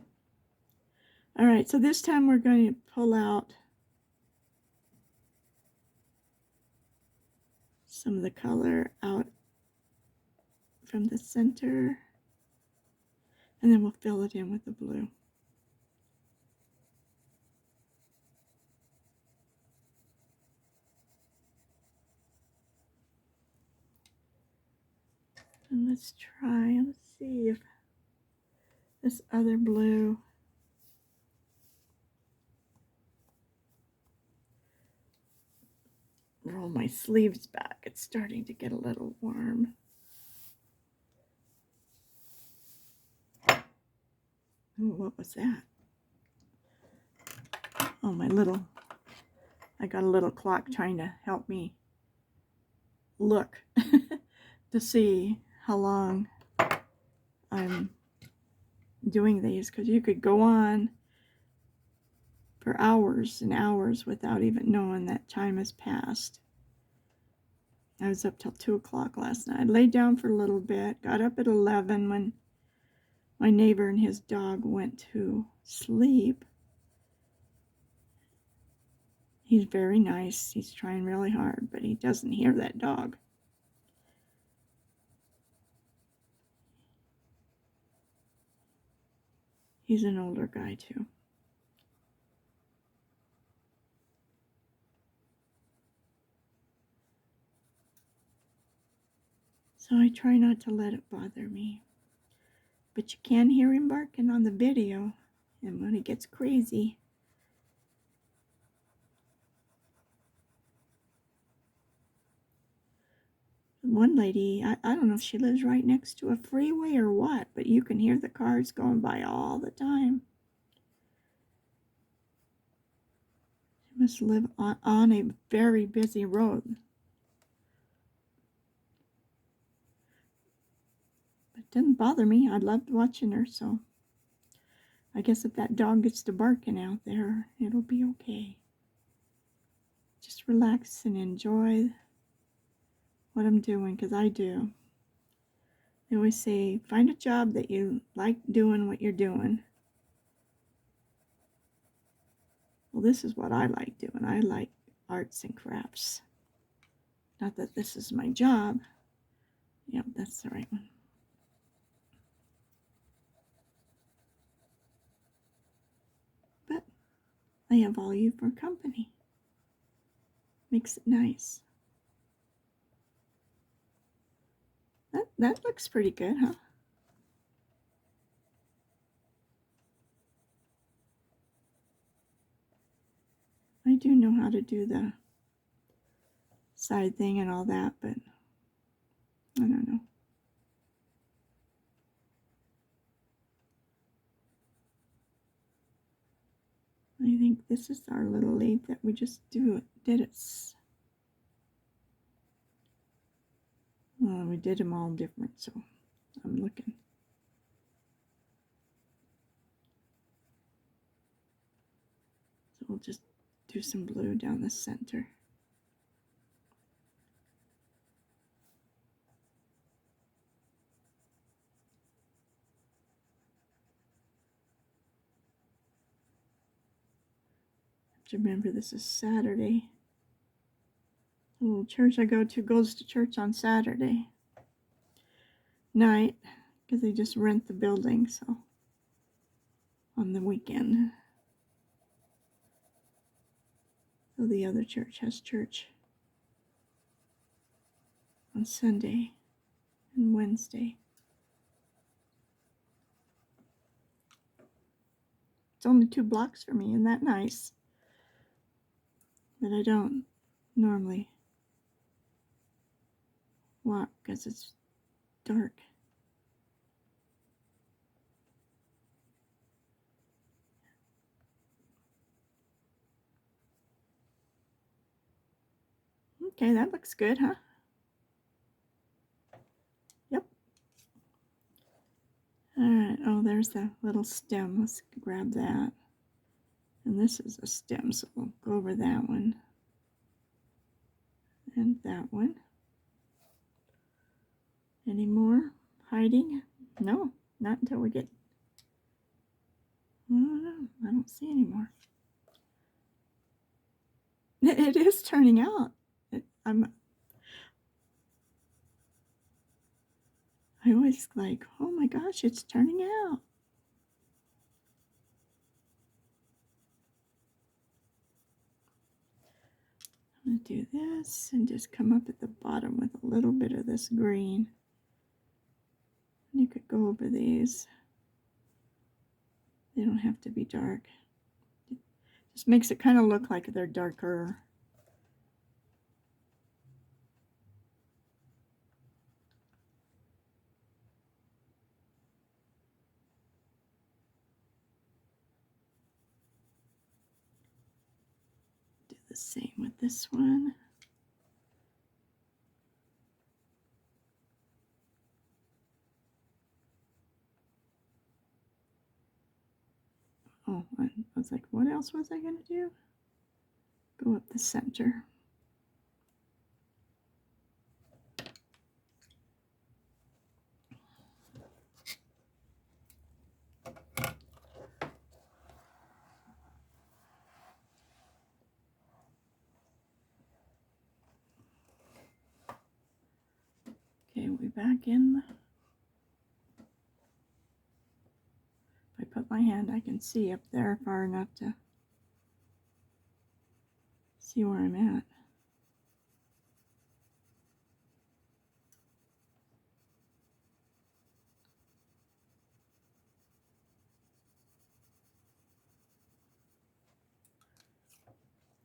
Speaker 1: All right, so this time we're going to pull out some of the color out from the center, and then we'll fill it in with the blue. And let's see if this other blue. Roll my sleeves back. It's starting to get a little warm. Ooh, what was that? Oh, I got a little clock trying to help me look to see how long I'm doing these, because you could go on for hours and hours without even knowing that time has passed. I was up till 2 o'clock last night. I laid down for a little bit, got up at 11 when my neighbor and his dog went to sleep. He's very nice. He's trying really hard, but he doesn't hear that dog. He's an older guy too. So I try not to let it bother me. But you can hear him barking on the video, and when he gets crazy. One lady, I don't know if she lives right next to a freeway or what, but you can hear the cars going by all the time. She must live on a very busy road. But it didn't bother me. I loved watching her, so I guess if that dog gets to barking out there, it'll be okay. Just relax and enjoy what I'm doing, because I do. They always say, find a job that you like doing what you're doing. Well, this is what I like doing. I like arts and crafts. Not that this is my job. Yep, that's the right one. But I have all you for company. Makes it nice. That looks pretty good, huh? I do know how to do the side thing and all that, but I don't know. I think this is our little leaf that we just did it. Well, we did them all different, so I'm looking. So we'll just do some blue down the center. Remember, this is Saturday. The little church I go to goes to church on Saturday night, because they just rent the building, so on the weekend. So the other church has church on Sunday and Wednesday. It's only 2 blocks for me. Isn't that nice? But I don't normally walk because it's dark. Okay, that looks good, huh? Yep. Alright, oh, there's the little stem. Let's grab that. And this is a stem, so we'll go over that one. And that one. Any more hiding? No, not until we get... Oh, no, I don't see any more. It is turning out. I always like, oh my gosh, it's turning out. I'm going to do this and just come up at the bottom with a little bit of this green. You could go over these. They don't have to be dark. It just makes it kind of look like they're darker. Do the same with this one. Oh, I was like, what else was I going to do? Go up the center. Okay, we back in. If I put my hand, I can see up there far enough to see where I'm at.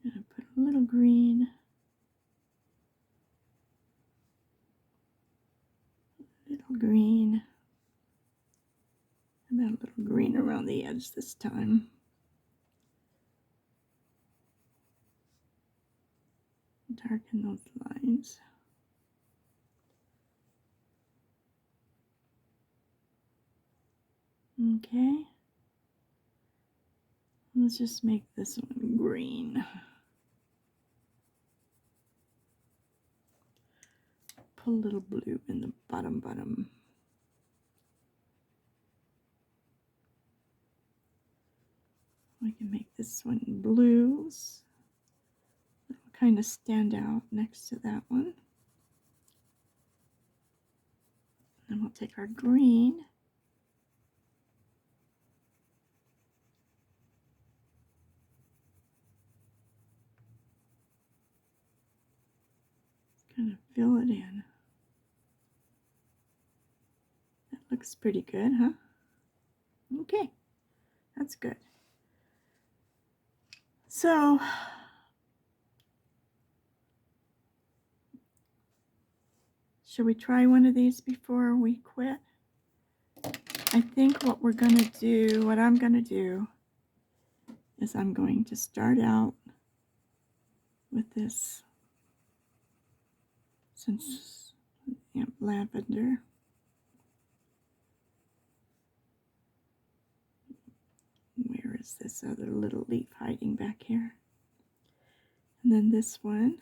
Speaker 1: I'm going to put a little green. Little green. About a little green around the edge this time. Darken those lines. Okay. Let's just make this one green. Put a little blue in the bottom. We can make this one blues. It'll kind of stand out next to that one. Then we'll take our green. Kind of fill it in. That looks pretty good, huh? Okay, that's good. So, should we try one of these before we quit? I think what I'm gonna do is I'm going to start out with this lavender. Where is this other little leaf hiding back here? And then this one.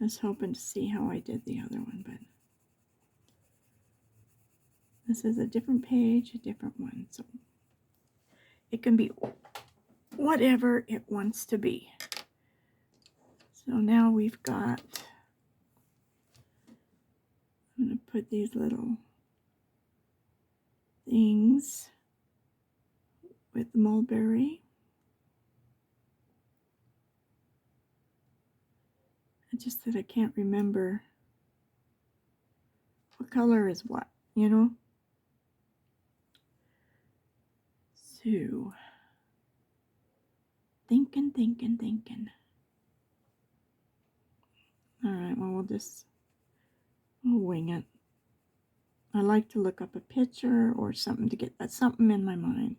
Speaker 1: I was hoping to see how I did the other one, but this is a different page, a different one. So it can be whatever it wants to be. So now we've got, I'm going to put these little things with mulberry. It's just that I can't remember what color is what, you know? So, thinking. All right, well, we'll wing it. I like to look up a picture or something to get something in my mind.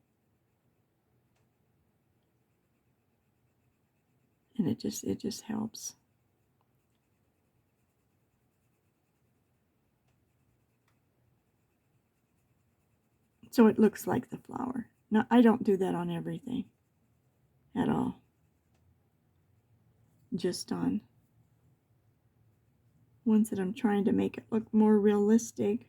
Speaker 1: And it just helps. So it looks like the flower. Now, I don't do that on everything at all. Just on ones that I'm trying to make it look more realistic.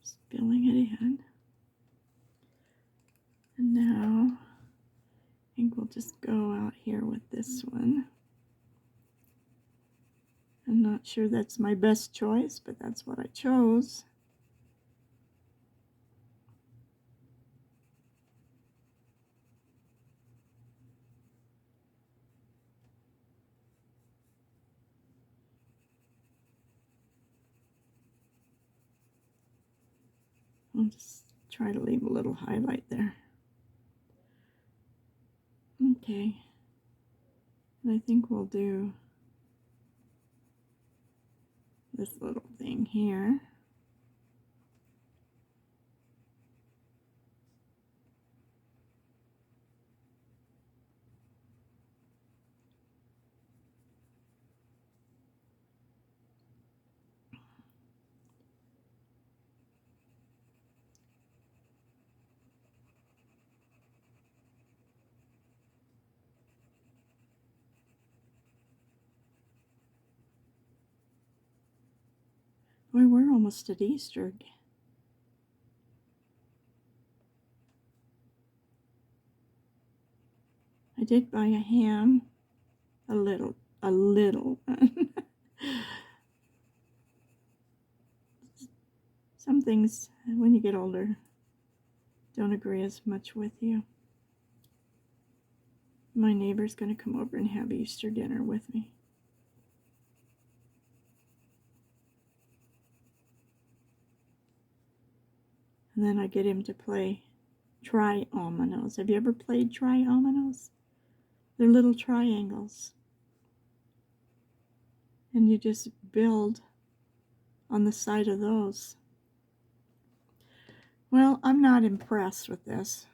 Speaker 1: Just filling it in. And now I think we'll just go out here with this one. sure that's my best choice, but that's what I chose. I'll just try to leave a little highlight there. Okay. And I think we'll do this little thing here. Boy, we're almost at Easter. I did buy a ham, a little. Some things, when you get older, don't agree as much with you. My neighbor's going to come over and have Easter dinner with me. And then I get him to play triominoes. Have you ever played triominoes? They're little triangles. And you just build on the side of those. Well, I'm not impressed with this.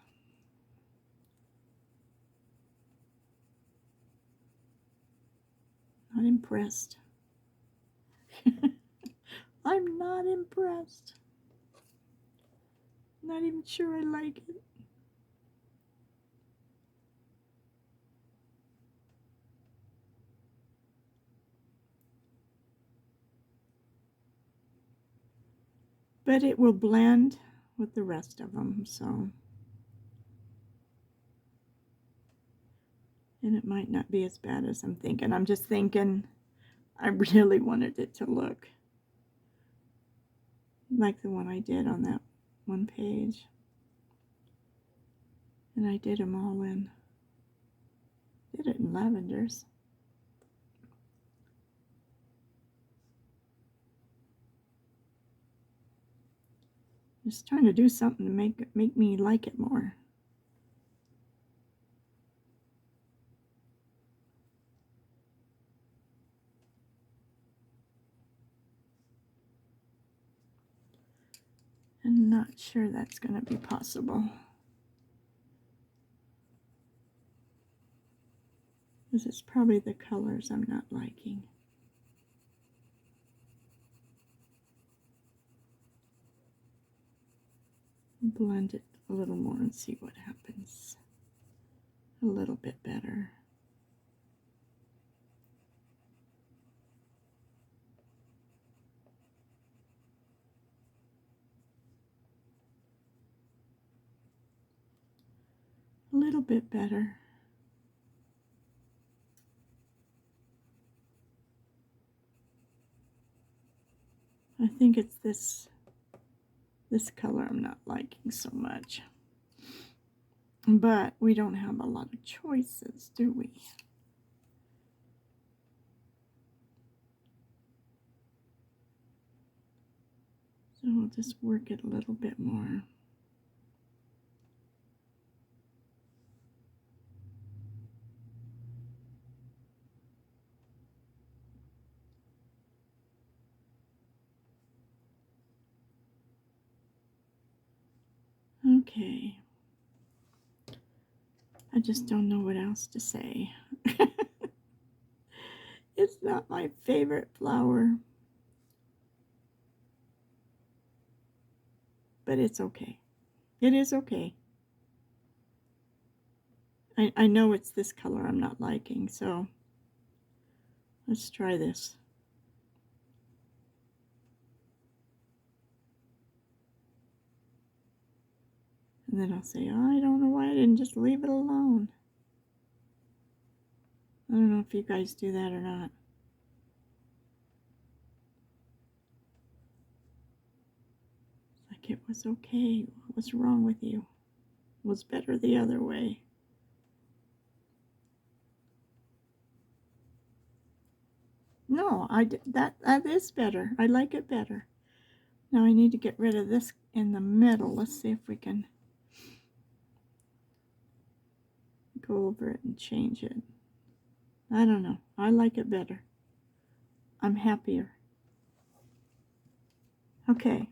Speaker 1: Not impressed. I'm not impressed. Not even sure I like it. But it will blend with the rest of them, so. And it might not be as bad as I'm thinking. I'm just thinking I really wanted it to look like the one I did on that one page. And I did them all in. Did it in lavenders. Just trying to do something to make me like it more. I'm not sure that's going to be possible. This is probably the colors I'm not liking. Blend it a little more and see what happens. A little bit better. A little bit better. I think it's this color I'm not liking so much. But we don't have a lot of choices, do we? So we'll just work it a little bit more. Okay. I just don't know what else to say. It's not my favorite flower. But it's okay. It is okay. I know it's this color I'm not liking, so let's try this. And then I'll say, oh, I don't know why I didn't just leave it alone. I don't know if you guys do that or not. like it was okay. What was wrong with you? It was better the other way. No, that is better. I like it better. Now I need to get rid of this in the middle. Let's see if we can go over it and change it. I don't know. I like it better. I'm happier. Okay.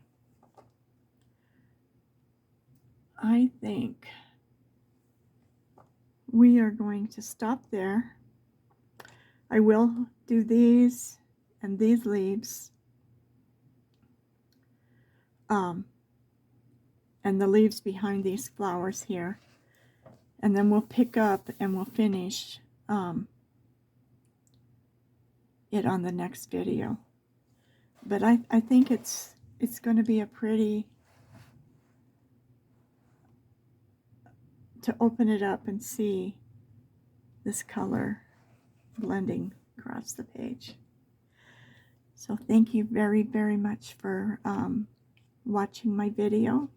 Speaker 1: I think we are going to stop there. I will do these and these leaves. And the leaves behind these flowers here. And then we'll pick up and we'll finish it on the next video. But I think it's going to be a pretty, to open it up and see this color blending across the page. So thank you very, very much for watching my video.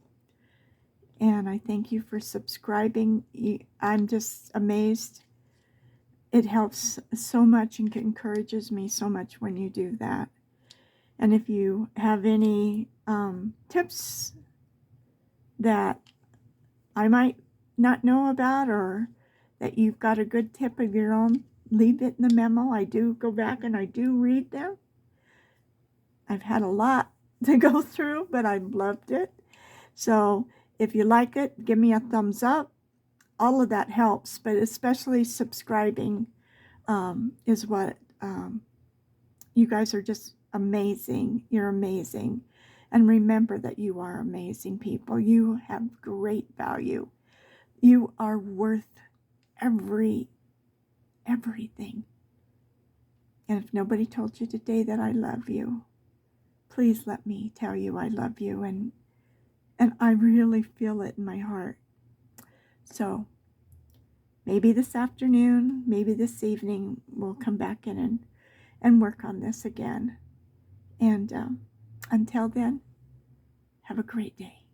Speaker 1: And I thank you for subscribing. I'm just amazed. It helps so much and encourages me so much when you do that. And if you have any tips that I might not know about, or that you've got a good tip of your own, leave it in the memo. I do go back and I do read them. I've had a lot to go through, but I've loved it. So if you like it, give me a thumbs up. All of that helps, but especially subscribing is what you guys are just amazing. You're amazing. And remember that you are amazing people. You have great value. You are worth everything. And if nobody told you today that I love you, please let me tell you I love you. And I really feel it in my heart. So maybe this afternoon, maybe this evening, we'll come back in and work on this again. And until then, have a great day.